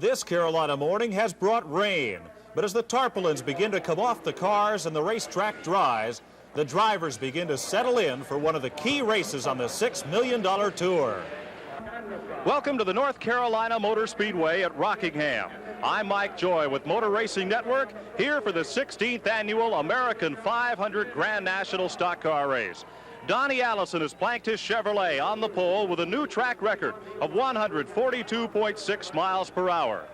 This Carolina morning has brought rain, but as the tarpaulins begin to come off the cars and the racetrack dries, the drivers begin to settle in for one of the key races on the $6 million tour. Welcome to the North Carolina Motor Speedway at Rockingham. I'm Mike Joy with Motor Racing Network, here for the 16th annual American 500 Grand National Stock Car Race. Donnie Allison has planked his Chevrolet on the pole with a new track record of 142.6 miles per hour.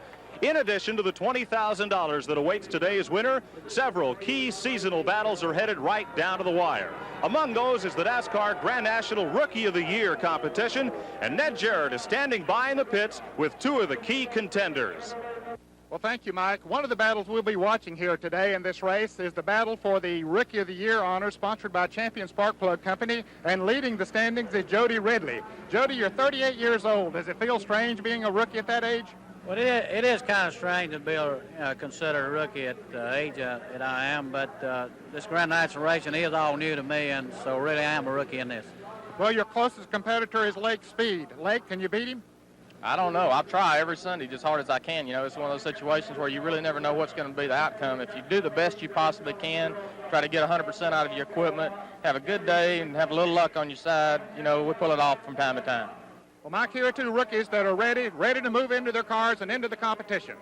In addition to the $20,000 that awaits today's winner, several key seasonal battles are headed right down to the wire. Among those is the NASCAR Grand National Rookie of the Year competition, and Ned Jarrett is standing by in the pits with two of the key contenders. Well, thank you, Mike. One of the battles we'll be watching here today in this race is the battle for the Rookie of the Year honor, sponsored by Champion Spark Plug Company, and leading the standings is Jody Ridley. Jody, you're 38 years old. Does it feel strange being a rookie at that age? Well, it is kind of strange to be considered a rookie at the age that I am, but this Grand National racing is all new to me, and so really I am a rookie in this. Well, your closest competitor is Lake Speed. Lake, can you beat him? I don't know. I'll try every Sunday just hard as I can. You know, it's one of those situations where you really never know what's going to be the outcome. If you do the best you possibly can, try to get 100% out of your equipment, have a good day, and have a little luck on your side, you know, we pull it off from time to time. Well, Mike, here are two rookies that are ready to move into their cars and into the competition.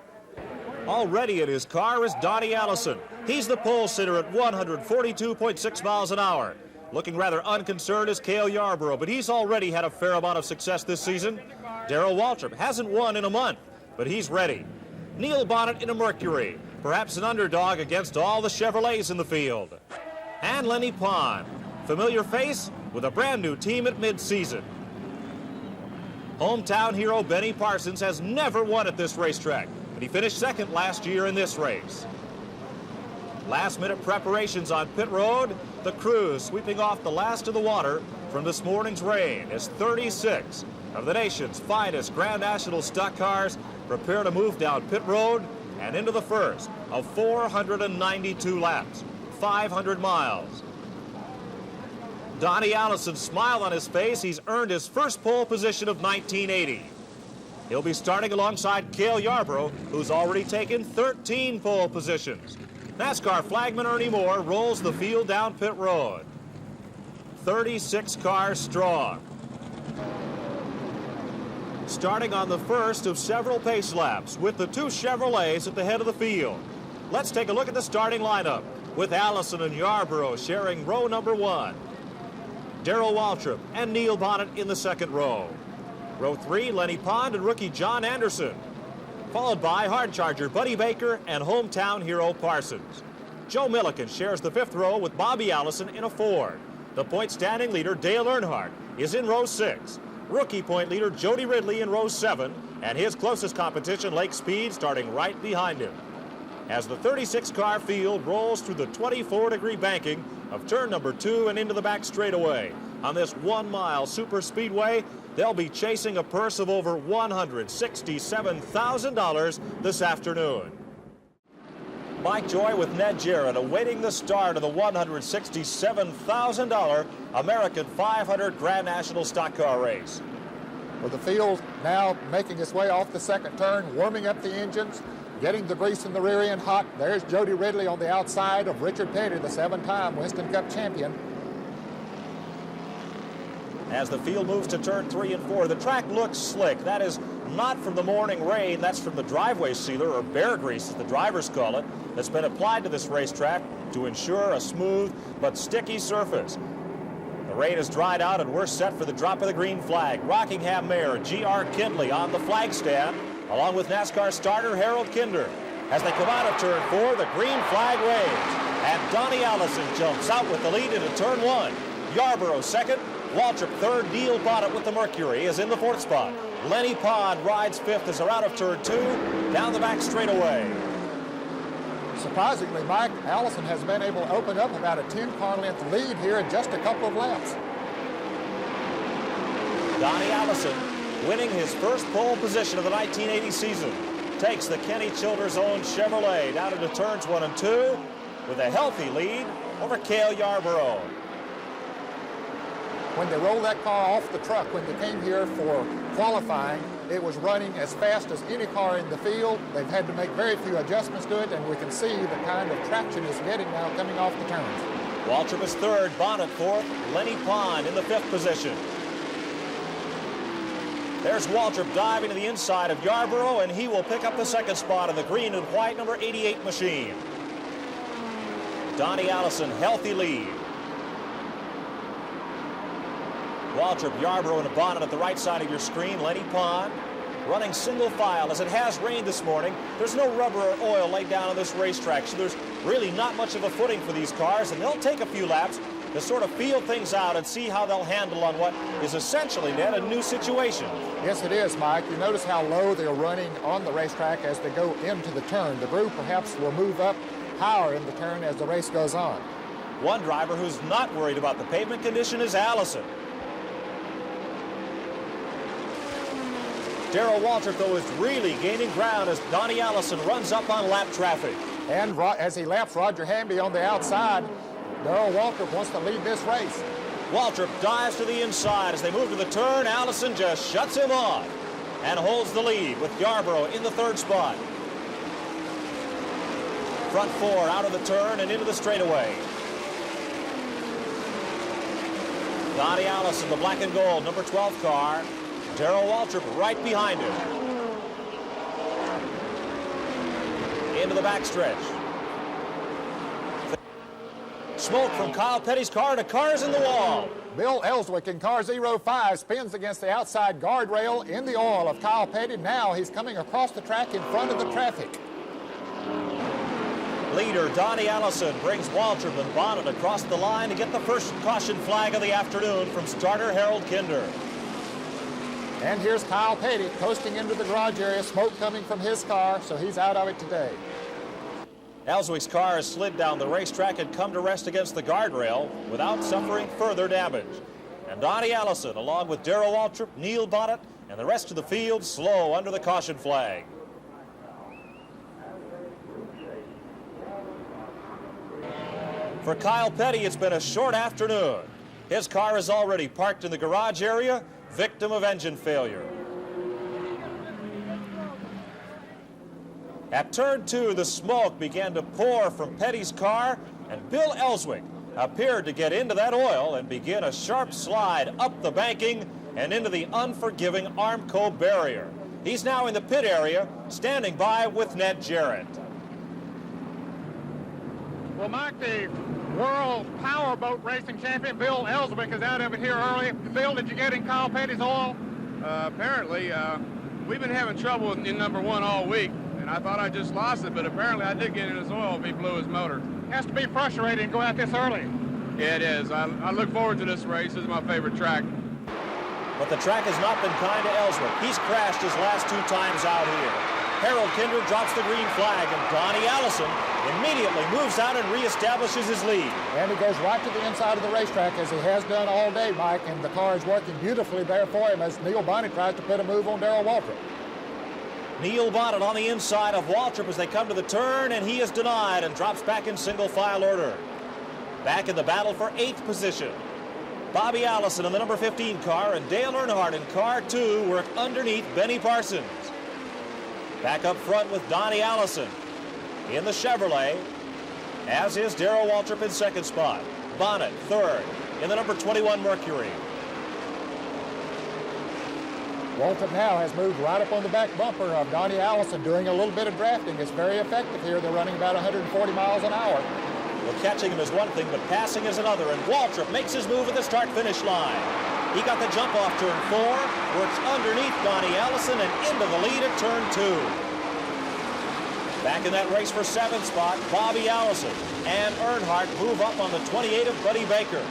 Already in his car is Donnie Allison. He's the pole sitter at 142.6 miles an hour. Looking rather unconcerned is Cale Yarborough, but he's already had a fair amount of success this season. Darrell Waltrip hasn't won in a month, but he's ready. Neil Bonnet in a Mercury, perhaps an underdog against all the Chevrolets in the field. And Lenny Pond, familiar face with a brand new team at mid-season. Hometown hero Benny Parsons has never won at this racetrack, but he finished second last year in this race. Last-minute preparations on pit road. The crew sweeping off the last of the water from this morning's rain as 36 of the nation's finest Grand National stock cars prepare to move down pit road and into the first of 492 laps, 500 miles. Donnie Allison's smile on his face. He's earned his first pole position of 1980. He'll be starting alongside Cale Yarborough, who's already taken 13 pole positions. NASCAR flagman Ernie Moore rolls the field down pit road. 36 cars strong. Starting on the first of several pace laps with the two Chevrolets at the head of the field. Let's take a look at the starting lineup with Allison and Yarborough sharing row number one. Darrell Waltrip and Neil Bonnet in the second row. Row three, Lenny Pond and rookie John Anderson, followed by hard charger Buddy Baker and hometown hero Parsons. Joe Milliken shares the fifth row with Bobby Allison in a Ford. The point standing leader Dale Earnhardt is in row six. Rookie point leader Jody Ridley in row seven, and his closest competition Lake Speed starting right behind him. As the 36-car field rolls through the 24-degree banking of turn number two and into the back straightaway on this 1-mile super speedway, they'll be chasing a purse of over $167,000 this afternoon. Mike Joy with Ned Jarrett awaiting the start of the $167,000 American 500 Grand National Stock Car Race. Well, the field now making its way off the second turn, warming up the engines, getting the grease in the rear end hot. There's Jody Ridley on the outside of Richard Petty, the 7-time Winston Cup champion. As the field moves to turn 3 and 4, the track looks slick. That is not from the morning rain, that's from the driveway sealer, or bear grease as the drivers call it, that's been applied to this racetrack to ensure a smooth but sticky surface. The rain has dried out and we're set for the drop of the green flag. Rockingham Mayor G.R. Kindley on the flag stand, along with NASCAR starter Harold Kinder. As they come out of turn 4, the green flag waves, and Donnie Allison jumps out with the lead into turn 1. Yarborough second, Waltrip third, Neil Bonnet with the Mercury is in the fourth spot. Lenny Pond rides fifth as they're out of turn 2, down the back straightaway. Surprisingly, Mike, Allison has been able to open up about a 10-car length lead here in just a couple of laps. Donnie Allison, winning his first pole position of the 1980 season, takes the Kenny Childers' own Chevrolet down into turns 1 and 2 with a healthy lead over Cale Yarborough. When they rolled that car off the truck, when they came here for qualifying, it was running as fast as any car in the field. They've had to make very few adjustments to it, and we can see the kind of traction it's getting now coming off the turns. Waltrip is third, Bonnet fourth, Lenny Pond in the fifth position. There's Waltrip diving to the inside of Yarborough, and he will pick up the second spot in the green and white number 88 machine. Donnie Allison, healthy lead. Waltrip, Yarborough, and Bonnet at the right side of your screen. Lenny Pond running single file. As it has rained this morning, there's no rubber or oil laid down on this racetrack, so there's really not much of a footing for these cars, and they'll take a few laps to sort of feel things out and see how they'll handle on what is essentially, Ned, a new situation. Yes, it is, Mike. You notice how low they're running on the racetrack as they go into the turn. The group perhaps will move up higher in the turn as the race goes on. One driver who's not worried about the pavement condition is Allison. Darrell Waltrip, though, is really gaining ground as Donnie Allison runs up on lap traffic. And as he laps Roger Hamby on the outside, Darrell Waltrip wants to lead this race. Waltrip dives to the inside. As they move to the turn, Allison just shuts him off and holds the lead with Yarborough in the third spot. Front four out of the turn and into the straightaway. Donnie Allison, the black and gold, number 12 car. Darrell Waltrip right behind him. Into the backstretch. Smoke from Kyle Petty's car, and a car's in the wall. Bill Ellswick in car 05 spins against the outside guardrail in the oil of Kyle Petty. Now he's coming across the track in front of the traffic. Leader Donnie Allison brings Waltrip and Bonnet across the line to get the first caution flag of the afternoon from starter Harold Kinder. And here's Kyle Petty coasting into the garage area, smoke coming from his car, so he's out of it today. Ellswick's car has slid down the racetrack and come to rest against the guardrail without suffering further damage. And Donnie Allison, along with Darrell Waltrip, Neil Bonnet, and the rest of the field, slow under the caution flag. For Kyle Petty, it's been a short afternoon. His car is already parked in the garage area, victim of engine failure. At turn 2, the smoke began to pour from Petty's car, and Bill Ellswick appeared to get into that oil and begin a sharp slide up the banking and into the unforgiving Armco barrier. He's now in the pit area, standing by with Ned Jarrett. Well, Mike, the world powerboat racing champion Bill Ellswick is out of it here early. Bill, did you get in Kyle Petty's oil? Apparently, we've been having trouble in number 1 all week, and I thought I just lost it, but apparently I did get in his oil if he blew his motor. It has to be frustrating to go out this early. Yeah, it is. I look forward to this race. This is my favorite track. But the track has not been kind to Ellswick. He's crashed his last 2 times out here. Harold Kinder drops the green flag, and Donnie Allison immediately moves out and reestablishes his lead. And he goes right to the inside of the racetrack, as he has done all day, Mike, and the car is working beautifully there for him as Neil Bonnet tries to put a move on Darrell Waltrip. Neil Bonnet on the inside of Waltrip as they come to the turn, and he is denied and drops back in single file order. Back in the battle for 8th position. Bobby Allison in the number 15 car and Dale Earnhardt in car 2 work underneath Benny Parsons. Back up front with Donnie Allison in the Chevrolet, as is Darrell Waltrip in second spot. Bonnet third in the number 21 Mercury. Waltrip now has moved right up on the back bumper of Donnie Allison, doing a little bit of drafting. It's very effective here. They're running about 140 miles an hour. Well, catching him is one thing, but passing is another, and Waltrip makes his move at the start-finish line. He got the jump off turn 4, works underneath Donnie Allison and into the lead at turn 2. Back in that race for 7th spot, Bobby Allison and Earnhardt move up on the 28 of Buddy Baker.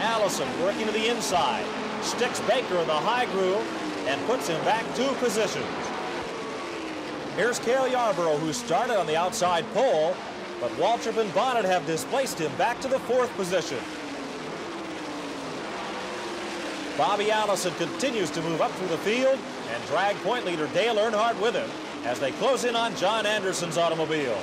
Allison working to the inside, sticks Baker in the high groove and puts him back 2 positions. Here's Cale Yarborough, who started on the outside pole, but Waltrip and Bonnet have displaced him back to the 4th position. Bobby Allison continues to move up through the field and drag point leader Dale Earnhardt with him as they close in on John Anderson's automobile.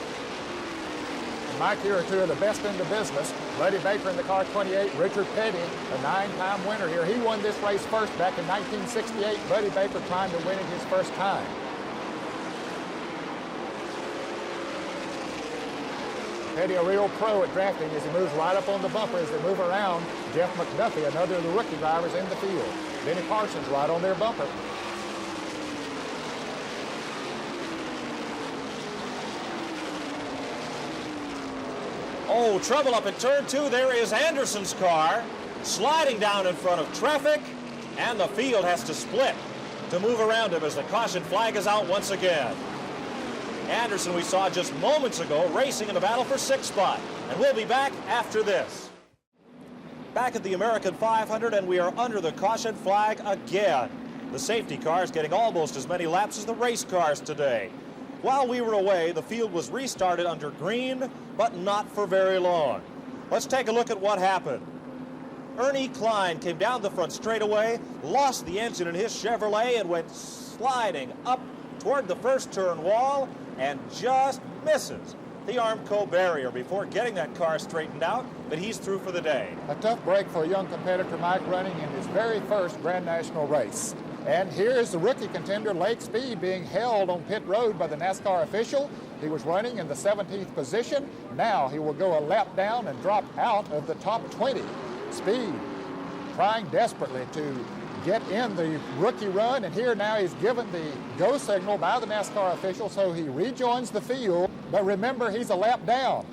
Mike, here are two of the best in the business. Buddy Baker in the car 28, Richard Petty, a 9-time winner here. He won this race first back in 1968. Buddy Baker trying to win it his first time. Petty, a real pro at drafting as he moves right up on the bumper as they move around. Jeff McDuffie, another of the rookie drivers in the field. Benny Parsons right on their bumper. Oh, trouble up in turn 2. There is Anderson's car sliding down in front of traffic, and the field has to split to move around him as the caution flag is out once again. Anderson, we saw just moments ago, racing in the battle for 6th spot. And we'll be back after this. Back at the American 500, and we are under the caution flag again. The safety cars getting almost as many laps as the race cars today. While we were away, the field was restarted under green, but not for very long. Let's take a look at what happened. Ernie Klein came down the front straightaway, lost the engine in his Chevrolet, and went sliding up toward the first turn wall, and just misses the Armco barrier before getting that car straightened out, but he's through for the day. A tough break for a young competitor, Mike, running in his very first Grand National race. And here's the rookie contender, Lake Speed, being held on pit road by the NASCAR official. He was running in the 17th position. Now he will go a lap down and drop out of the top 20. Speed trying desperately to get in the rookie run, and here now he's given the go signal by the NASCAR official, so he rejoins the field. But remember, he's a lap down.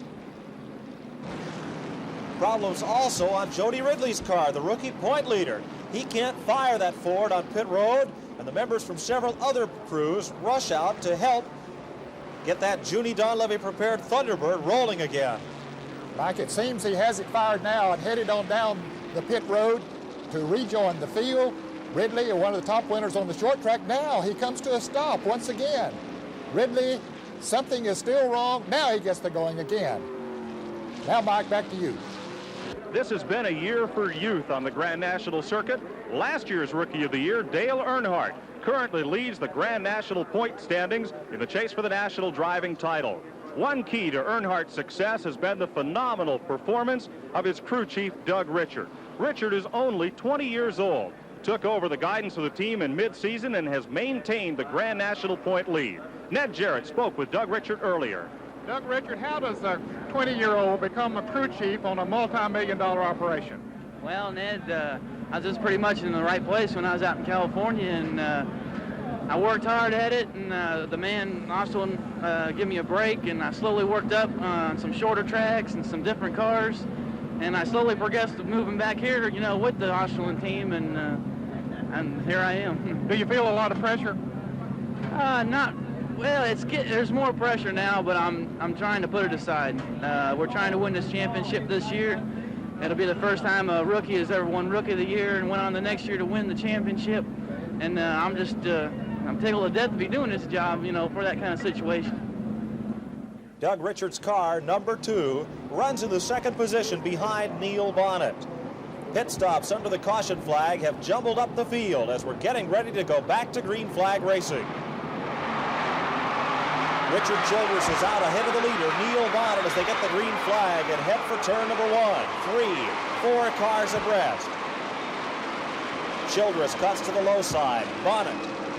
Problems also on Jody Ridley's car, the rookie point leader. He can't fire that Ford on pit road, and the members from several other crews rush out to help get that Junie Donlevy prepared Thunderbird rolling again. Mike, it seems he has it fired now and headed on down the pit road to rejoin the field. Ridley, one of the top winners on the short track, now he comes to a stop once again. Ridley, something is still wrong. Now he gets the going again. Now, Mike, back to you. This has been a year for youth on the Grand National circuit. Last year's Rookie of the Year, Dale Earnhardt, currently leads the Grand National point standings in the chase for the national driving title. One key to Earnhardt's success has been the phenomenal performance of his crew chief, Doug Richard. Richard is only 20 years old, took over the guidance of the team in mid-season, and has maintained the Grand National point lead. Ned Jarrett spoke with Doug Richard earlier. Doug Richard, how does a 20-year-old become a crew chief on a multi-million-dollar operation? Well, Ned, I was just pretty much in the right place when I was out in California, and I worked hard at it, and the man also gave me a break, and I slowly worked up on some shorter tracks and some different cars, and I slowly progressed moving back here, you know, with the Australian team, and here I am. Do you feel a lot of pressure? Well, there's more pressure now, but I'm trying to put it aside. We're trying to win this championship this year. It'll be the first time a rookie has ever won Rookie of the Year and went on the next year to win the championship. And I'm tickled to death to be doing this job, you know, for that kind of situation. Doug Richard's car, number 2, runs in the second position behind Neil Bonnet. Pit stops under the caution flag have jumbled up the field as we're getting ready to go back to green flag racing. Richard Childress is out ahead of the leader, Neil Bonnet, as they get the green flag and head for turn number 1. 3, 4 cars abreast. Childress cuts to the low side. Bonnet,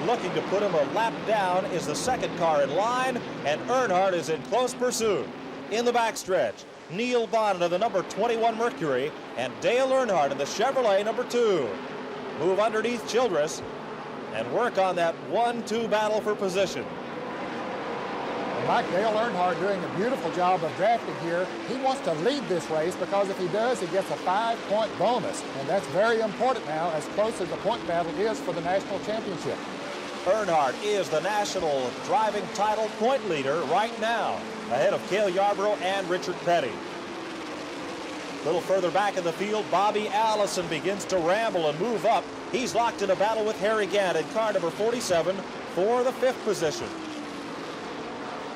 looking to put him a lap down, is the second car in line, and Earnhardt is in close pursuit. In the backstretch, Neil Bonnet of the number 21 Mercury and Dale Earnhardt in the Chevrolet number 2. Move underneath Childress and work on that 1-2 battle for position. Mike, Dale Earnhardt doing a beautiful job of drafting here. He wants to lead this race because if he does, he gets a 5-point bonus. And that's very important now, as close as the point battle is for the national championship. Earnhardt is the national driving title point leader right now, ahead of Cale Yarborough and Richard Petty. A little further back in the field, Bobby Allison begins to ramble and move up. He's locked in a battle with Harry Gant in car number 47 for the 5th position.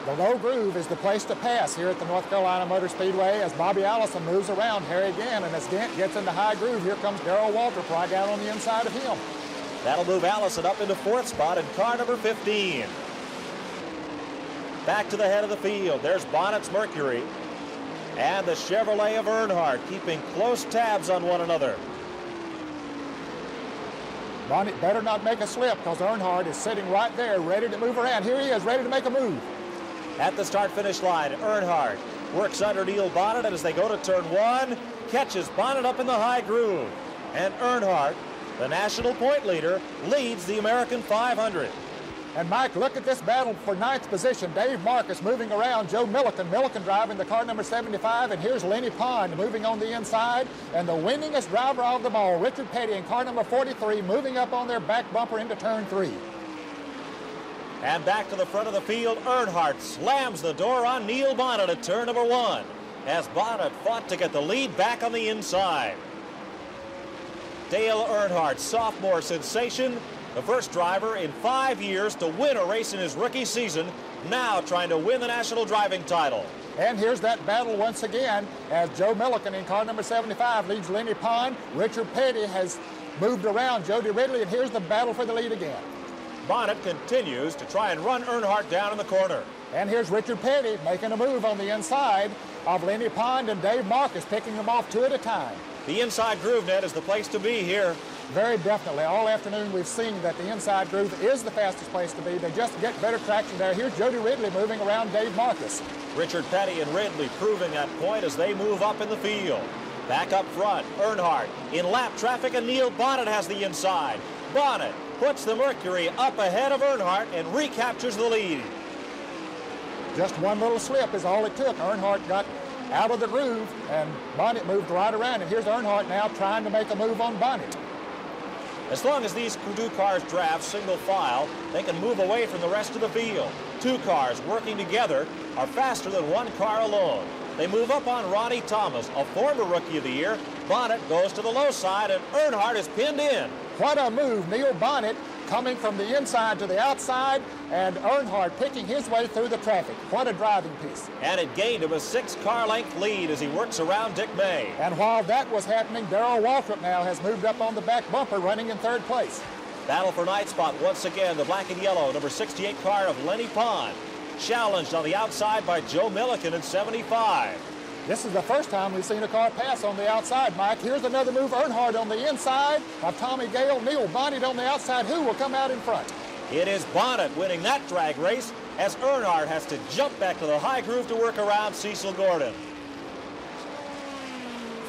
The low groove is the place to pass here at the North Carolina Motor Speedway as Bobby Allison moves around Harry Gant, and as Gant gets into high groove, here comes Darrell Waltrip right down on the inside of him. That'll move Allison up into 4th spot in car number 15. Back to the head of the field. There's Bonnet's Mercury. and the Chevrolet of Earnhardt keeping close tabs on one another. Bonnet better not make a slip because Earnhardt is sitting right there ready to move around. Here he is, ready to make a move. At the start-finish line, Earnhardt works under Neil Bonnet, and as they go to turn one, catches Bonnet up in the high groove. And Earnhardt, the national point leader, leads the American 500. And Mike, look at this battle for ninth position. Dave Marcus moving around Joe Milliken. Milliken driving the car number 75, and here's Lenny Pond moving on the inside. And the winningest driver of them all, Richard Petty in car number 43, moving up on their back bumper into turn 3. And back to the front of the field, Earnhardt slams the door on Neil Bonnet at turn number 1, as Bonnet fought to get the lead back on the inside. Dale Earnhardt, sophomore sensation, the first driver in 5 years to win a race in his rookie season, now trying to win the national driving title. And here's that battle once again as Joe Milliken in car number 75 leads Lenny Pond. Richard Petty has moved around Jody Ridley, and here's the battle for the lead again. Bonnet continues to try and run Earnhardt down in the corner. And here's Richard Petty making a move on the inside of Lenny Pond and Dave Marcus, picking them off 2 at a time. The inside groove net is the place to be here. Very definitely. All afternoon we've seen that the inside groove is the fastest place to be. They just get better traction there. Here's Jody Ridley moving around Dave Marcus. Richard Petty and Ridley proving that point as they move up in the field. Back up front, Earnhardt in lap traffic, and Neil Bonnet has the inside. Bonnet puts the Mercury up ahead of Earnhardt and recaptures the lead. Just one little slip is all it took. Earnhardt got out of the groove, and Bonnet moved right around. And here's Earnhardt now trying to make a move on Bonnet. As long as these 2 cars draft single file, they can move away from the rest of the field. 2 cars working together are faster than 1 car alone. They move up on Ronnie Thomas, a former Rookie of the Year. Bonnet goes to the low side, and Earnhardt is pinned in. What a move. Neil Bonnet coming from the inside to the outside, and Earnhardt picking his way through the traffic. What a driving piece. And it gained him a 6-car length lead as he works around Dick May. And while that was happening, Darrell Waltrip now has moved up on the back bumper, running in 3rd place. Battle for ninth spot once again, the black and yellow number 68 car of Lenny Pond, challenged on the outside by Joe Milliken in 75. This is the first time we've seen a car pass on the outside, Mike. Here's another move. Earnhardt on the inside of Tommy Gale. Neil Bonnet on the outside. Who will come out in front? It is Bonnet winning that drag race as Earnhardt has to jump back to the high groove to work around Cecil Gordon.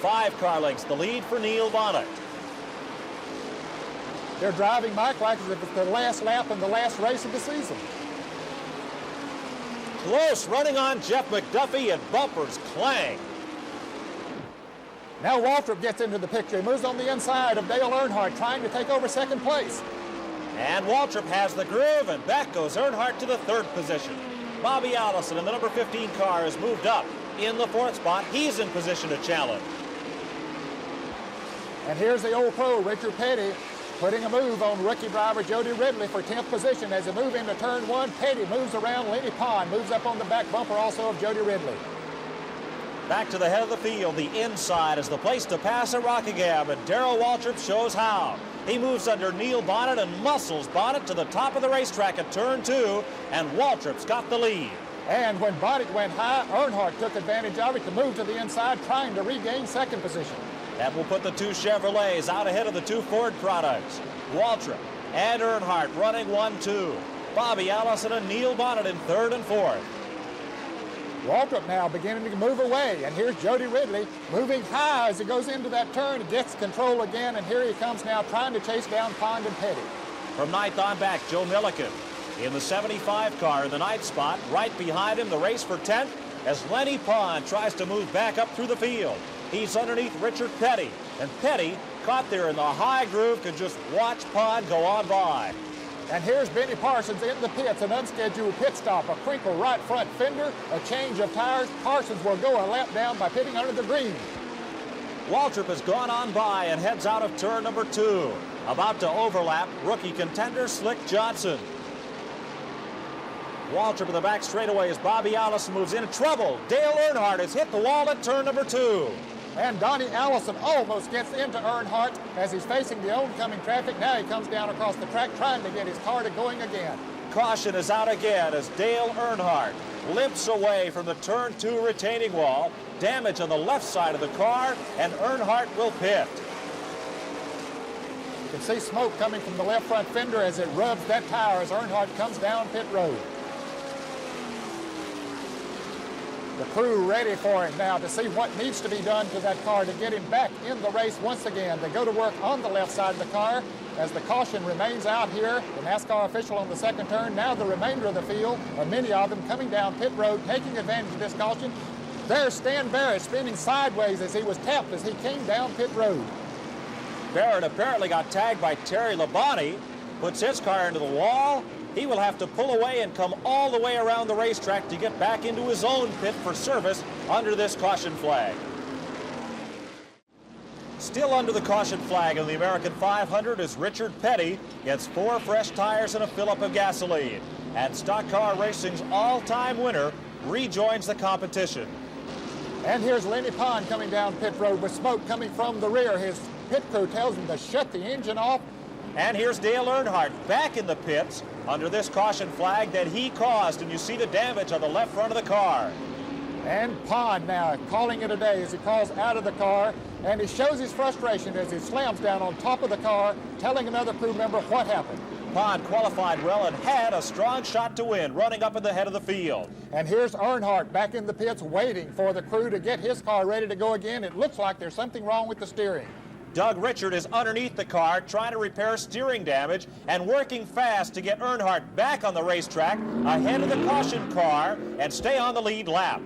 5 car lengths, the lead for Neil Bonnet. They're driving, Mike, like as if it's the last lap in the last race of the season. Close running on Jeff McDuffie, and bumpers clang. Now Waltrip gets into the picture. He moves on the inside of Dale Earnhardt, trying to take over 2nd place. And Waltrip has the groove, and back goes Earnhardt to the 3rd position. Bobby Allison in the number 15 car has moved up in the 4th spot. He's in position to challenge. And here's the old pro, Richard Petty, putting a move on rookie driver Jody Ridley for 10th position. As they move into turn 1, Petty moves around Lenny Pond, moves up on the back bumper also of Jody Ridley. Back to the head of the field, the inside is the place to pass at Rockingham, and Darrell Waltrip shows how. He moves under Neil Bonnet and muscles Bonnet to the top of the racetrack at turn 2, and Waltrip's got the lead. And when Bonnet went high, Earnhardt took advantage of it to move to the inside, trying to regain 2nd position. That will put the 2 Chevrolets out ahead of the 2 Ford products. Waltrip and Earnhardt running 1-2. Bobby Allison and Neil Bonnet in 3rd and 4th. Waltrip now beginning to move away, and here's Jody Ridley moving high as he goes into that turn. He gets control again, and here he comes now trying to chase down Pond and Petty. From 9th on back, Joe Milliken in the 75 car in the 9th spot. Right behind him, the race for 10th as Lenny Pond tries to move back up through the field. He's underneath Richard Petty, and Petty, caught there in the high groove, could just watch Pond go on by. And here's Benny Parsons in the pits, an unscheduled pit stop, a crinkle right front fender, a change of tires. Parsons will go a lap down by pitting under the green. Waltrip has gone on by and heads out of turn number 2. About to overlap rookie contender Slick Johnson. Waltrip in the back straightaway as Bobby Allison moves in. Trouble. Dale Earnhardt has hit the wall at turn number 2. And Donnie Allison almost gets into Earnhardt as he's facing the oncoming traffic. Now he comes down across the track trying to get his car to going again. caution is out again as Dale Earnhardt limps away from the turn 2 retaining wall. Damage on the left side of the car, and Earnhardt will pit. You can see smoke coming from the left front fender as it rubs that tire as Earnhardt comes down pit road. The crew ready for him now to see what needs to be done to that car to get him back in the race once again. They go to work on the left side of the car as the caution remains out here. The NASCAR official on the second turn. Now the remainder of the field, or many of them, coming down pit road, taking advantage of this caution. There's Stan Barrett spinning sideways as he was tapped as he came down pit road. Barrett apparently got tagged by Terry Labonte, puts his car into the wall. He will have to pull away and come all the way around the racetrack to get back into his own pit for service under this caution flag. Still under the caution flag in the American 500 is Richard Petty. Gets 4 fresh tires and a fill-up of gasoline. And Stock Car Racing's all-time winner rejoins the competition. And here's Lenny Pond coming down pit road with smoke coming from the rear. His pit crew tells him to shut the engine off. And here's Dale Earnhardt back in the pits under this caution flag that he caused, and you see the damage on the left front of the car. And Pond now calling it a day as he crawls out of the car, and he shows his frustration as he slams down on top of the car, telling another crew member what happened. Pond qualified well and had a strong shot to win, running up in the head of the field. And here's Earnhardt back in the pits waiting for the crew to get his car ready to go again. It looks like there's something wrong with the steering. Doug Richard is underneath the car trying to repair steering damage and working fast to get Earnhardt back on the racetrack ahead of the caution car and stay on the lead lap.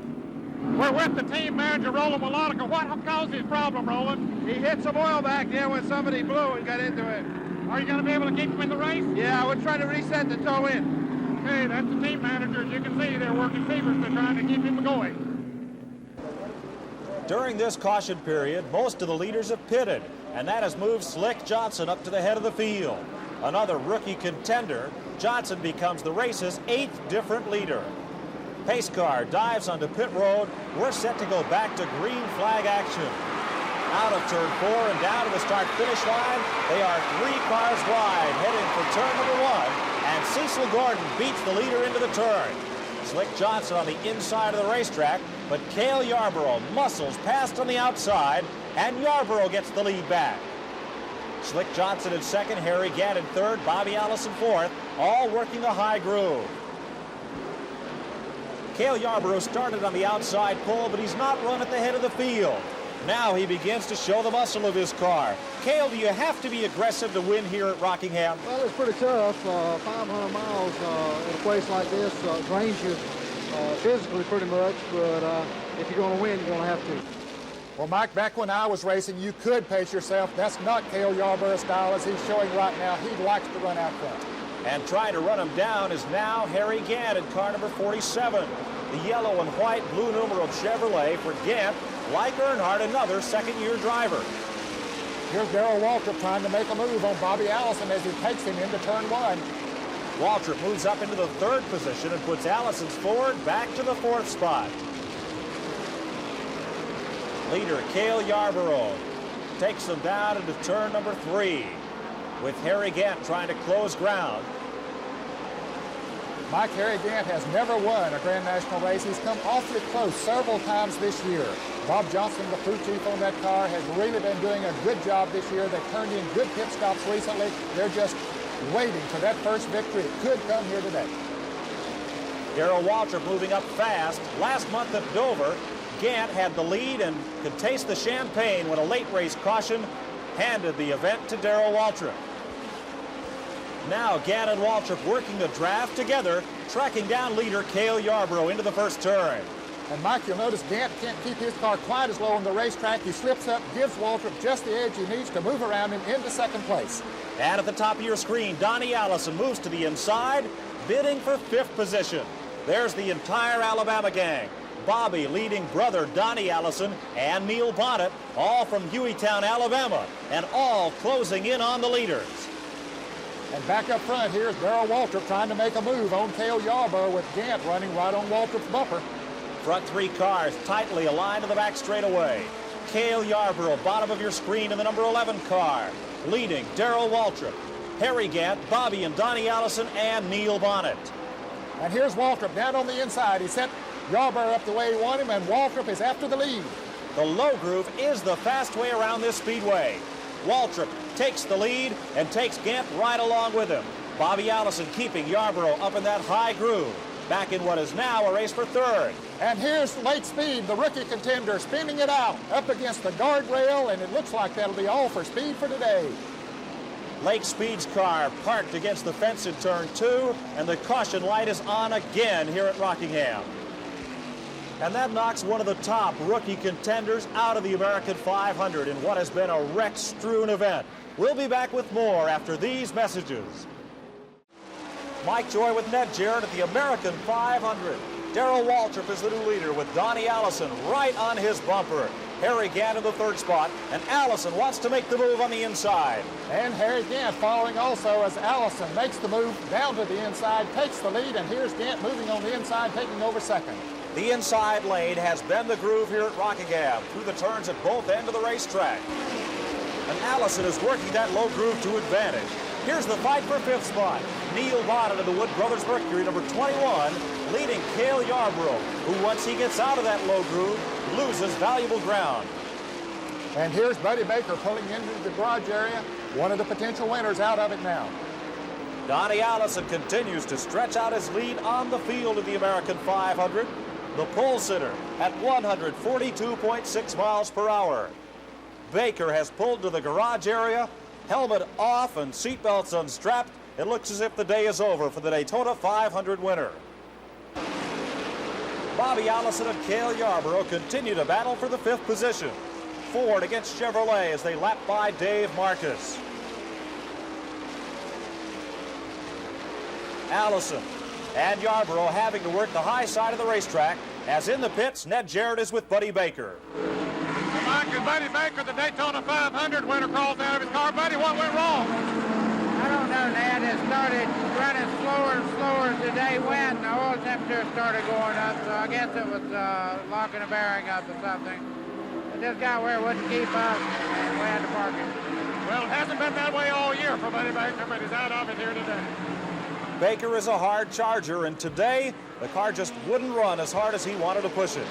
We're with the team manager, Roland Melodica. What caused his problem, Roland? He hit some oil back there when somebody blew and got into it. Are you going to be able to keep him in the race? Yeah, we're trying to reset the toe in. Okay, that's the team manager. As you can see, they're working feverishly trying to keep him going. During this caution period, most of the leaders have pitted, and that has moved Slick Johnson up to the head of the field. Another rookie contender, Johnson becomes the race's 8th different leader. Pace car dives onto pit road. We're set to go back to green flag action. Out of turn 4 and down to the start-finish line, they are 3 cars wide heading for turn number 1, and Cecil Gordon beats the leader into the turn. Slick Johnson on the inside of the racetrack, but Cale Yarborough muscles past on the outside, and Yarborough gets the lead back. Slick Johnson in second, Harry Gant in third, Bobby Allison fourth, all working a high groove. Cale Yarborough started on the outside pole, but he's not run at the head of the field. Now he begins to show the muscle of his car. Cale, do you have to be aggressive to win here at Rockingham? Well, it's pretty tough. 500 miles in a place like this drains you physically pretty much, but if you're going to win, you're going to have to. Well, Mike, back when I was racing, you could pace yourself. That's not Cale Yarborough's style as he's showing right now. He likes to run out front. And trying to run him down is now Harry Gant in car number 47. The yellow and white blue numeral Chevrolet for Gant, like Earnhardt, another second-year driver. Here's Darrell Waltrip trying to make a move on Bobby Allison as he takes him into turn 1. Waltrip moves up into the 3rd position and puts Allison's Ford back to the 4th spot. Leader Cale Yarborough takes them down into turn number 3 with Harry Gant trying to close ground. Mike, Harry Gant has never won a Grand National race. He's come awfully close several times this year. Bob Johnson, the crew chief on that car, has really been doing a good job this year. They've turned in good pit stops recently. They're just waiting for that first victory. It could come here today. Darrell Waltrip moving up fast. Last month at Dover, Gant had the lead and could taste the champagne when a late race caution handed the event to Darrell Waltrip. Now Gant and Waltrip working the draft together, tracking down leader Cale Yarborough into the first turn. And Mike, you'll notice Gant can't keep his car quite as low on the racetrack. He slips up, gives Waltrip just the edge he needs to move around him into second place. And at the top of your screen, Donnie Allison moves to the inside, bidding for 5th position. There's the entire Alabama gang. Bobby leading brother Donnie Allison and Neil Bonnet, all from Hueytown, Alabama, and all closing in on the leaders. And back up front, here's Darrell Waltrip trying to make a move on Cale Yarborough with Gant running right on Waltrip's bumper. Front 3 cars tightly aligned to the back straightaway. Cale Yarborough, bottom of your screen in the number 11 car, leading Darrell Waltrip. Harry Gant, Bobby and Donnie Allison, and Neil Bonnet. And here's Waltrip down on the inside. He sent Yarborough up the way he wanted him, and Waltrip is after the lead. The low groove is the fast way around this speedway. Waltrip takes the lead and takes Gant right along with him. Bobby Allison keeping Yarborough up in that high groove. Back in what is now a race for third. And here's Late Speed, the rookie contender, spinning it out up against the guardrail, and it looks like that'll be all for Speed for today. Lake Speed's car parked against the fence in turn 2, and the caution light is on again here at Rockingham. And that knocks one of the top rookie contenders out of the American 500 in what has been a wreck-strewn event. We'll be back with more after these messages. Mike Joy with Ned Jarrett at the American 500. Darrell Waltrip is the new leader with Donnie Allison right on his bumper. Harry Gant in the third spot, and Allison wants to make the move on the inside. And Harry Gant following also as Allison makes the move down to the inside, takes the lead, and here's Gant moving on the inside, taking over second. The inside lane has been the groove here at Rockingham through the turns at both ends of the racetrack. And Allison is working that low groove to advantage. Here's the fight for fifth spot. Neil Bonnet of the Wood Brothers Mercury, number 21, leading Cale Yarborough, who once he gets out of that low groove, loses valuable ground. And here's Buddy Baker pulling into the garage area, one of the potential winners out of it now. Donnie Allison continues to stretch out his lead on the field of the American 500. The pole sitter at 142.6 miles per hour. Baker has pulled to the garage area, helmet off and seatbelts unstrapped. It looks as if the day is over for the Daytona 500 winner. Bobby Allison and Cale Yarborough continue to battle for the fifth position. Ford against Chevrolet as they lap by Dave Marcus. Allison and Yarborough having to work the high side of the racetrack, as in the pits, Ned Jarrett is with Buddy Baker. Mike and Buddy Baker, the Daytona 500 winner, crawls out of his car. Buddy, what went wrong? I don't know, Ned. It started running slower and slower as the day went. The oil temperature started going up, so I guess it was locking a bearing up or something. It just got where it wouldn't keep up, and we had to park it. Well, it hasn't been that way all year for Buddy Baker, but he's out of it here today. Baker is a hard charger, and today the car just wouldn't run as hard as he wanted to push it.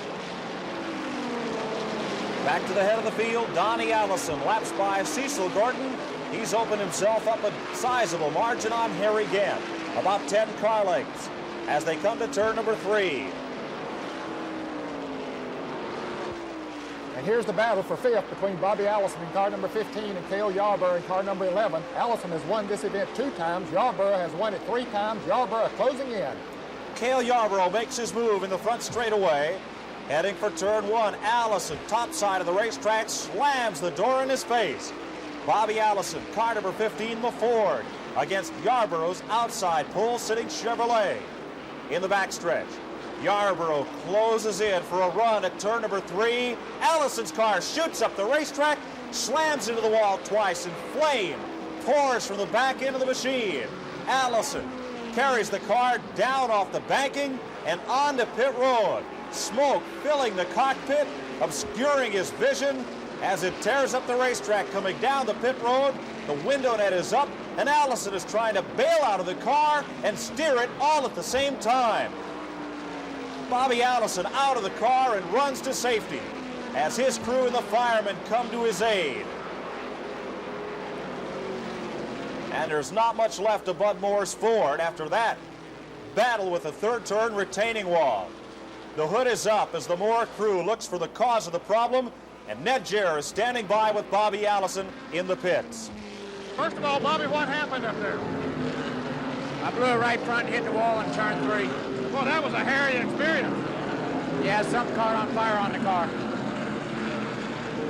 Back to the head of the field, Donnie Allison laps by Cecil Gordon. He's opened himself up a sizable margin on Harry Gant, about 10 car lengths, as they come to turn number 3. And here's the battle for fifth between Bobby Allison in car number 15 and Cale Yarborough in car number 11. Allison has won this event 2 times. Yarborough has won it 3 times. Yarborough closing in. Cale Yarborough makes his move in the front straightaway. Heading for turn 1, Allison, top side of the racetrack, slams the door in his face. Bobby Allison, car number 15, the Ford, against Yarborough's outside pole-sitting Chevrolet. In the backstretch, Yarborough closes in for a run at turn number 3. Allison's car shoots up the racetrack, slams into the wall twice, and flame pours from the back end of the machine. Allison carries the car down off the banking and onto pit road. Smoke filling the cockpit, obscuring his vision as it tears up the racetrack. Coming down the pit road, the window net is up, and Allison is trying to bail out of the car and steer it all at the same time. Bobby Allison out of the car and runs to safety as his crew and the firemen come to his aid. And there's not much left of Bud Moore's Ford after that battle with the third turn retaining wall. The hood is up as the Moore crew looks for the cause of the problem, and Ned Jarrett is standing by with Bobby Allison in the pits. First of all, Bobby, what happened up there? I blew it right front, hit the wall in turn 3. Well, that was a hairy experience. Yeah, something caught on fire on the car.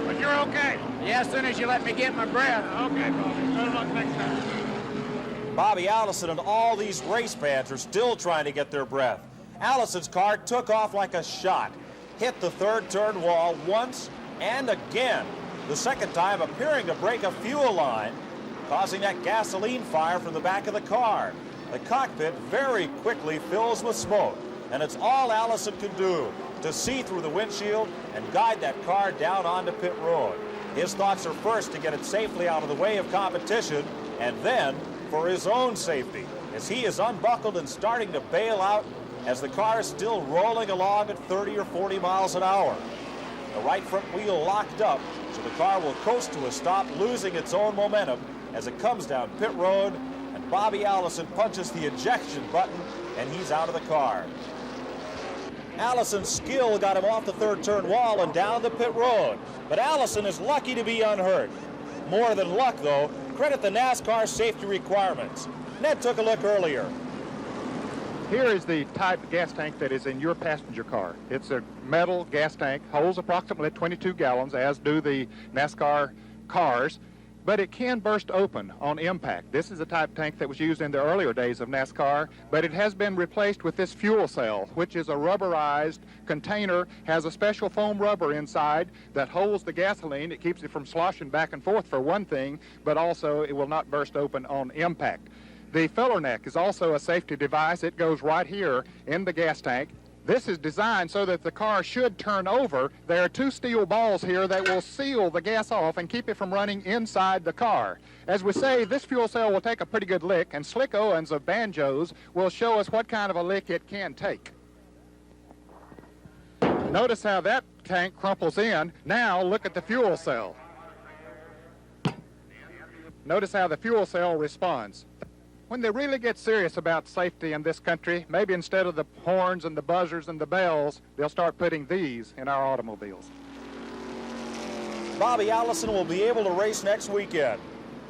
But you're okay. Yeah, as soon as you let me get my breath. Okay, Bobby. Good luck next time. Bobby Allison and all these race fans are still trying to get their breath. Allison's car took off like a shot, hit the third turn wall once and again, the second time appearing to break a fuel line, causing that gasoline fire from the back of the car. The cockpit very quickly fills with smoke, and it's all Allison can do to see through the windshield and guide that car down onto pit road. His thoughts are first to get it safely out of the way of competition, and then for his own safety as he is unbuckled and starting to bail out as the car is still rolling along at 30 or 40 miles an hour. The right front wheel locked up, so the car will coast to a stop, losing its own momentum as it comes down pit road, and Bobby Allison punches the ejection button, and he's out of the car. Allison's skill got him off the third turn wall and down the pit road, but Allison is lucky to be unhurt. More than luck, though, credit the NASCAR safety requirements. Ned took a look earlier. Here is the type of gas tank that is in your passenger car. It's a metal gas tank, holds approximately 22 gallons, as do the NASCAR cars, but it can burst open on impact. This is a type of tank that was used in the earlier days of NASCAR, but it has been replaced with this fuel cell, which is a rubberized container, has a special foam rubber inside that holds the gasoline. It keeps it from sloshing back and forth for one thing, but also it will not burst open on impact. The filler neck is also a safety device. It goes right here in the gas tank. This is designed so that the car should turn over. There are two steel balls here that will seal the gas off and keep it from running inside the car. As we say, this fuel cell will take a pretty good lick, and Slick Owens of Banjos will show us what kind of a lick it can take. Notice how that tank crumples in. Now look at the fuel cell. Notice how the fuel cell responds. When they really get serious about safety in this country, maybe instead of the horns and the buzzers and the bells, they'll start putting these in our automobiles. Bobby Allison will be able to race next weekend,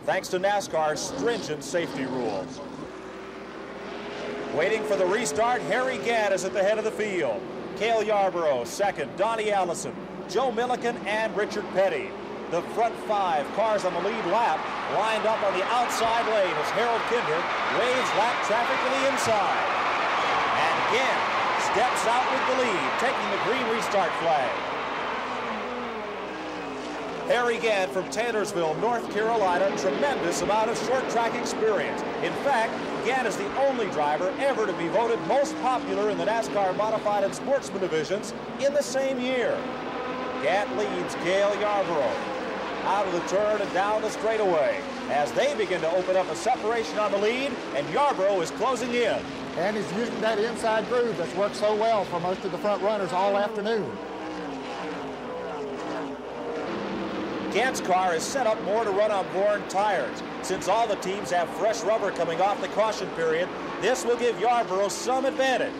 thanks to NASCAR's stringent safety rules. Waiting for the restart, Harry Gant is at the head of the field. Cale Yarborough second, Donnie Allison, Joe Milliken, and Richard Petty. The front five cars on the lead lap lined up on the outside lane as Harold Kinder waves lap traffic to the inside. And Gant steps out with the lead, taking the green restart flag. Harry Gant from Taylorsville, North Carolina, tremendous amount of short track experience. In fact, Gant is the only driver ever to be voted most popular in the NASCAR Modified and Sportsman divisions in the same year. Gant leads Cale Yarborough out of the turn and down the straightaway as they begin to open up a separation on the lead, and Yarborough is closing in. And he's using that inside groove that's worked so well for most of the front runners all afternoon. Gant's car is set up more to run on worn tires. Since all the teams have fresh rubber coming off the caution period, this will give Yarborough some advantage.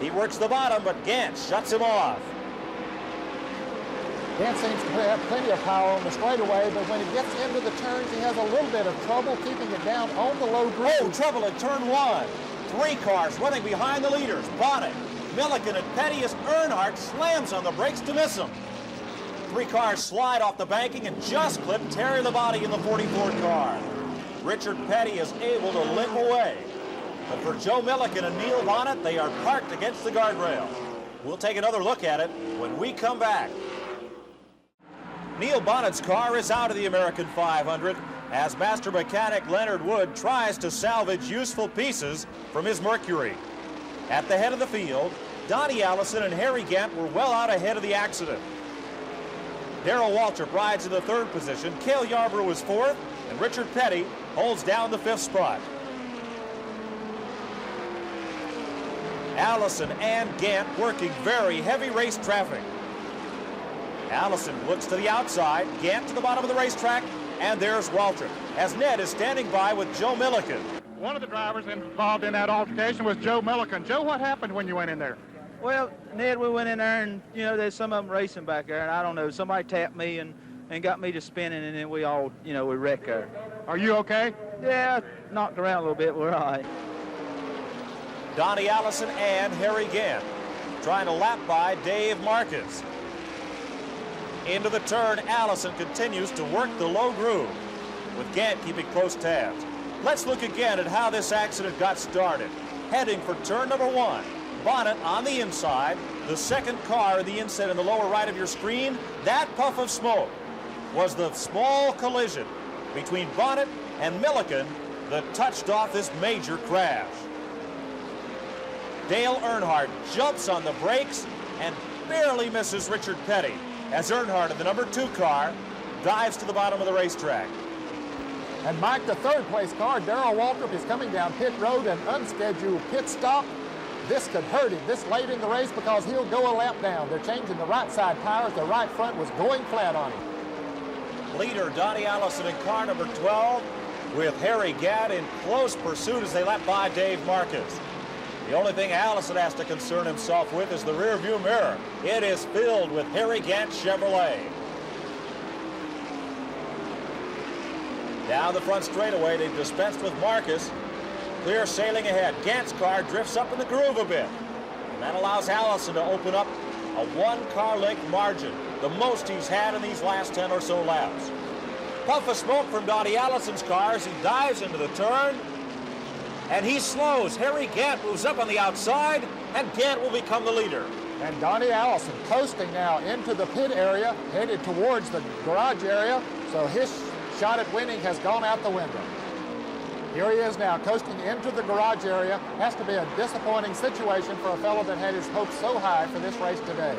He works the bottom, but Gant shuts him off. Gant seems to have plenty of power on the straightaway, but when he gets into the turns, he has a little bit of trouble keeping it down on the low groove. Oh, trouble at turn one. Three cars running behind the leaders. Bonnet, Milliken, and Petty as Earnhardt slams on the brakes to miss him. Three cars slide off the banking and just clip Terry Labonte in the 44 car. Richard Petty is able to limp away. But for Joe Milliken and Neil Bonnet, they are parked against the guardrail. We'll take another look at it when we come back. Neil Bonnet's car is out of the American 500 as master mechanic Leonard Wood tries to salvage useful pieces from his Mercury. At the head of the field, Donnie Allison and Harry Gant were well out ahead of the accident. Darrell Waltrip rides in the third position, Cale Yarborough is fourth, and Richard Petty holds down the fifth spot. Allison and Gant working very heavy race traffic. Allison looks to the outside, Gant to the bottom of the racetrack, and there's Waltrip, as Ned is standing by with Joe Milliken. One of the drivers involved in that altercation was Joe Milliken. Joe, what happened when you went in there? Well, Ned, we went in there, and, you know, there's some of them racing back there, and I don't know, somebody tapped me and got me to spinning, and then we all, you know, we wrecked there. Are you okay? Yeah, knocked around a little bit, we're all right. Donnie Allison and Harry Gant trying to lap by Dave Marcus. Into the turn, Allison continues to work the low groove, with Gant keeping close tabs. Let's look again at how this accident got started. Heading for turn number one, Bonnet on the inside, the second car in the inset in the lower right of your screen. That puff of smoke was the small collision between Bonnet and Milliken that touched off this major crash. Dale Earnhardt jumps on the brakes and barely misses Richard Petty as Earnhardt in the number 2 car dives to the bottom of the racetrack. And Mike, the third-place car, Darrell Waltrip, is coming down pit road, an unscheduled pit stop. This could hurt him this late in the race because he'll go a lap down. They're changing the right side tires. The right front was going flat on him. Leader Donnie Allison in car number 12 with Harry Gadd in close pursuit as they lap by Dave Marcus. The only thing Allison has to concern himself with is the rear view mirror. It is filled with Harry Gant Chevrolet. Down the front straightaway, they've dispensed with Marcus. Clear sailing ahead. Gant's car drifts up in the groove a bit. And that allows Allison to open up a 1-car length margin, the most he's had in these last 10 or so laps. Puff of smoke from Donnie Allison's car as he dives into the turn. And he slows. Harry Gant moves up on the outside, and Gant will become the leader. And Donnie Allison coasting now into the pit area, headed towards the garage area, so his shot at winning has gone out the window. Here he is now coasting into the garage area. Has to be a disappointing situation for a fellow that had his hopes so high for this race today.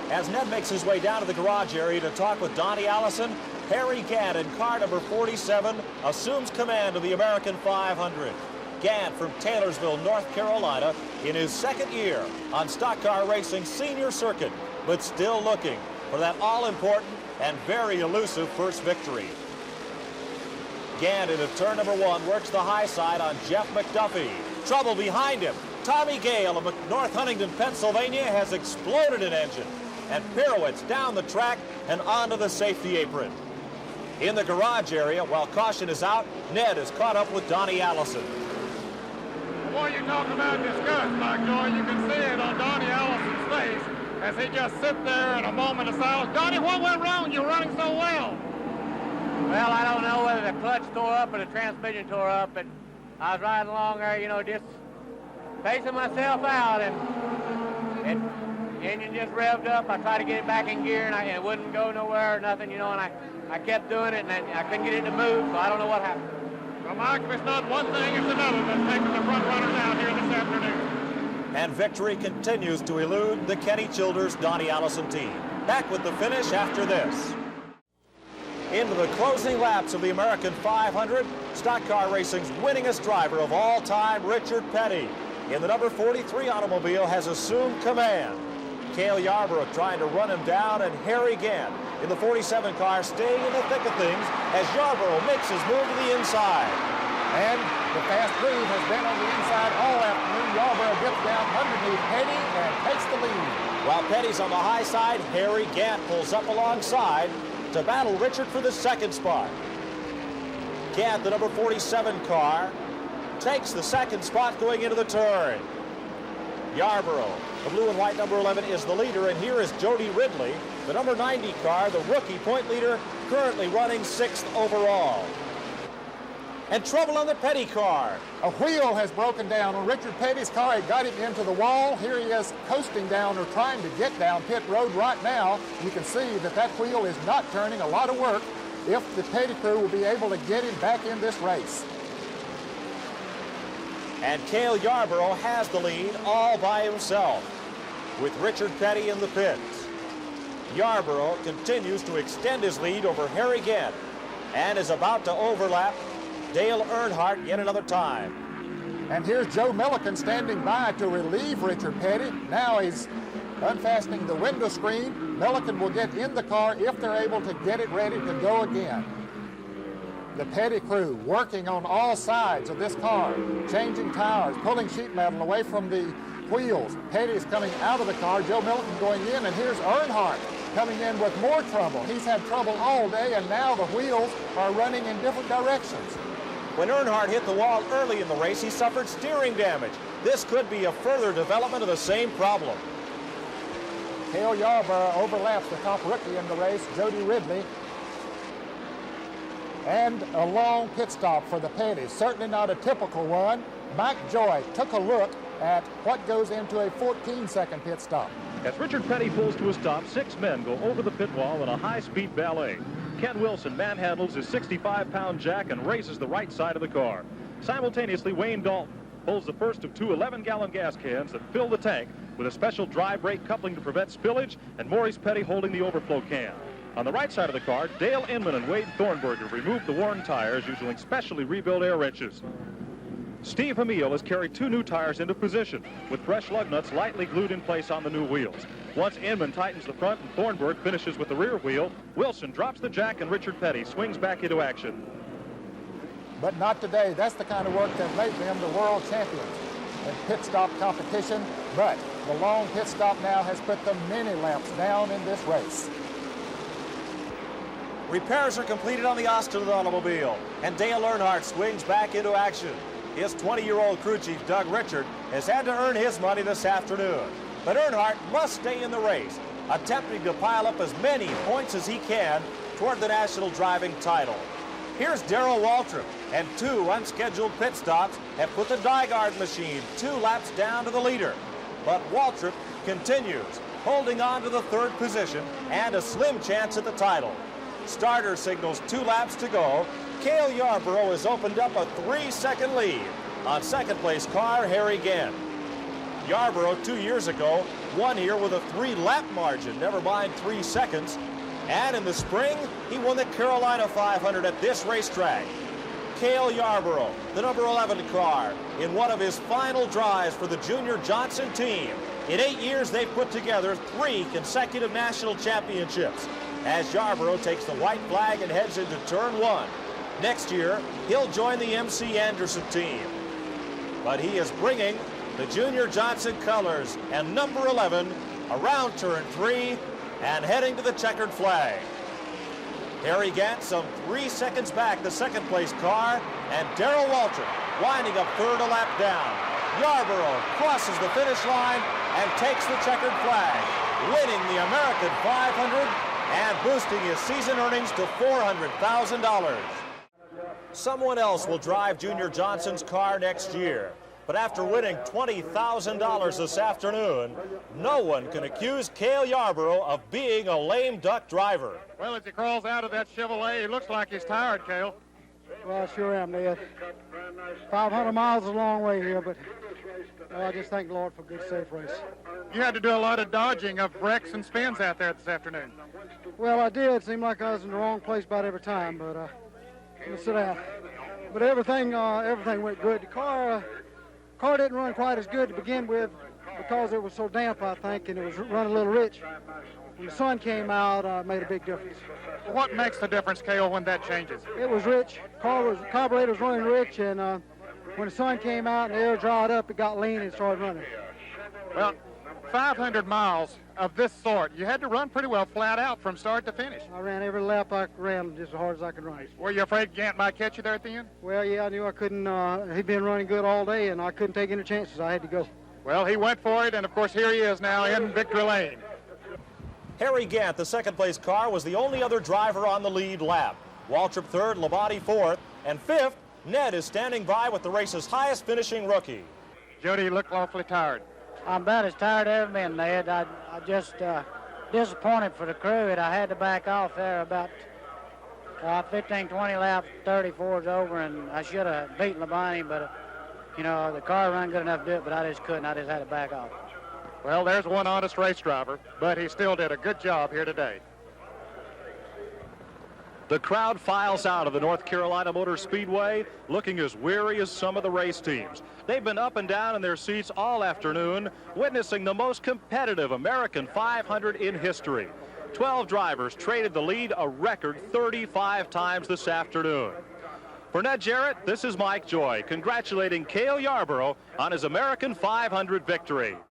As Ned makes his way down to the garage area to talk with Donnie Allison, Harry Gant in car number 47 assumes command of the American 500. Gant from Taylorsville, North Carolina, in his second year on stock car racing senior circuit, but still looking for that all-important and very elusive first victory. Gant into turn number 1 works the high side on Jeff McDuffie. Trouble behind him. Tommy Gale of North Huntington, Pennsylvania has exploded an engine and pirouettes down the track and onto the safety apron. In the garage area, while caution is out, Ned is caught up with Donnie Allison. The more you talk about disgust, Mike Joy, you can see it on Donnie Allison's face as he just sits there in a moment of silence. Donnie, what went wrong? You're running so well. Well, I don't know whether the clutch tore up or the transmission tore up, but I was riding along there, you know, just pacing myself out, and the engine just revved up. I tried to get it back in gear, and it wouldn't go nowhere or nothing, you know, and I kept doing it, and I couldn't get it to move, so I don't know what happened. Well, Mike, if it's not one thing, it's another that's taking the front runners out here this afternoon. And victory continues to elude the Kenny Childers Donnie Allison team. Back with the finish after this. Into the closing laps of the American 500, stock car racing's winningest driver of all time, Richard Petty, in the number 43 automobile, has assumed command. Cale Yarborough trying to run him down, and Harry Gant in the 47 car staying in the thick of things as Yarborough makes his move to the inside. And the fast groove has been on the inside all afternoon. Yarborough gets down underneath Petty and takes the lead. While Petty's on the high side, Harry Gant pulls up alongside to battle Richard for the second spot. Gant, the number 47 car, takes the second spot going into the turn. Yarborough, the blue and white number 11, is the leader, and here is Jody Ridley, the number 90 car, the rookie point leader, currently running 6th overall. And trouble on the Petty car. A wheel has broken down on Richard Petty's car. It got him into the wall. Here he is coasting down or trying to get down pit road right now. You can see that that wheel is not turning. A lot of work if the Petty crew will be able to get him back in this race. And Cale Yarborough has the lead all by himself with Richard Petty in the pits. Yarborough continues to extend his lead over Harry Gant and is about to overlap Dale Earnhardt yet another time. And here's Joe Milliken standing by to relieve Richard Petty. Now he's unfastening the window screen. Milliken will get in the car if they're able to get it ready to go again. The Petty crew working on all sides of this car, changing tires, pulling sheet metal away from the wheels. Petty's coming out of the car, Joe Milliken going in, and here's Earnhardt coming in with more trouble. He's had trouble all day, and now the wheels are running in different directions. When Earnhardt hit the wall early in the race, he suffered steering damage. This could be a further development of the same problem. Cale Yarborough overlaps the top rookie in the race, Jody Ridley. And a long pit stop for the Petty. Certainly not a typical one. Mike Joy took a look at what goes into a 14-second pit stop. As Richard Petty pulls to a stop, 6 men go over the pit wall in a high-speed ballet. Ken Wilson manhandles his 65-pound jack and raises the right side of the car. Simultaneously, Wayne Dalton pulls the first of 2 11-gallon gas cans that fill the tank with a special dry brake coupling to prevent spillage, and Maurice Petty holding the overflow can. On the right side of the car, Dale Inman and Wade Thornberger removed the worn tires using specially rebuilt air wrenches. Steve Hamill has carried 2 new tires into position with fresh lug nuts lightly glued in place on the new wheels. Once Inman tightens the front and Thornberg finishes with the rear wheel, Wilson drops the jack and Richard Petty swings back into action. But not today. That's the kind of work that made them the world champions in pit stop competition. But the long pit stop now has put the many laps down in this race. Repairs are completed on the Austin automobile, and Dale Earnhardt swings back into action. His 20-year-old crew chief, Doug Richard, has had to earn his money this afternoon. But Earnhardt must stay in the race, attempting to pile up as many points as he can toward the national driving title. Here's Darrell Waltrip, and 2 unscheduled pit stops have put the Dygaard machine 2 laps down to the leader. But Waltrip continues, holding on to the 3rd position and a slim chance at the title. Starter signals 2 laps to go. Cale Yarborough has opened up a 3-second lead on second-place car Harry Gant. Yarborough 2 years ago won here with a 3-lap margin, never mind 3 seconds. And in the spring, he won the Carolina 500 at this racetrack. Cale Yarborough, the number 11 car, in one of his final drives for the Junior Johnson team. In 8 years, they've put together 3 consecutive national championships, as Yarborough takes the white flag and heads into turn 1. Next year, he'll join the MC Anderson team. But he is bringing the Junior Johnson colors and number 11 around turn 3 and heading to the checkered flag. Harry Gant some 3 seconds back, the second-place car, and Darrell Waltrip winding up 3rd a lap down. Yarborough crosses the finish line and takes the checkered flag, winning the American 500 and boosting his season earnings to $400,000. Someone else will drive Junior Johnson's car next year. But after winning $20,000 this afternoon, no one can accuse Cale Yarborough of being a lame duck driver. Well, as he crawls out of that Chevrolet, he looks like he's tired, Cale. Well, I sure am, Ned. 500 miles is a long way here, but I just thank the Lord for a good, safe race. You had to do a lot of dodging of wrecks and spins out there this afternoon. Well, I did. It seemed like I was in the wrong place about every time, but let's sit down. But everything went good. The car didn't run quite as good to begin with because it was so damp, I think, and it was running a little rich. When the sun came out, it made a big difference. What makes the difference, Cale, when that changes? It was rich. Carburetor was running rich, and when the sun came out and the air dried up, it got lean and started running. Well, 500 miles of this sort, you had to run pretty well flat out from start to finish. I ran every lap I ran just as hard as I could run it. Were you afraid Gant might catch you there at the end? Well, yeah, I knew I couldn't. He'd been running good all day, and I couldn't take any chances. I had to go. Well, he went for it, and of course here he is now in victory lane. Harry Gant, the second-place car, was the only other driver on the lead lap. Waltrip 3rd, Labonte 4th, and 5th, Ned is standing by with the race's highest finishing rookie. Jody, you look awfully tired. I'm about as tired as I've been, Ned. I just disappointed for the crew that I had to back off there about 15, 20 laps, 34's over, and I should have beaten Labonte, but, the car ran good enough to do it, but I just couldn't. I just had to back off. Well, there's one honest race driver, but he still did a good job here today. The crowd files out of the North Carolina Motor Speedway, looking as weary as some of the race teams. They've been up and down in their seats all afternoon, witnessing the most competitive American 500 in history. 12 drivers traded the lead a record 35 times this afternoon. For Ned Jarrett, this is Mike Joy, congratulating Cale Yarborough on his American 500 victory.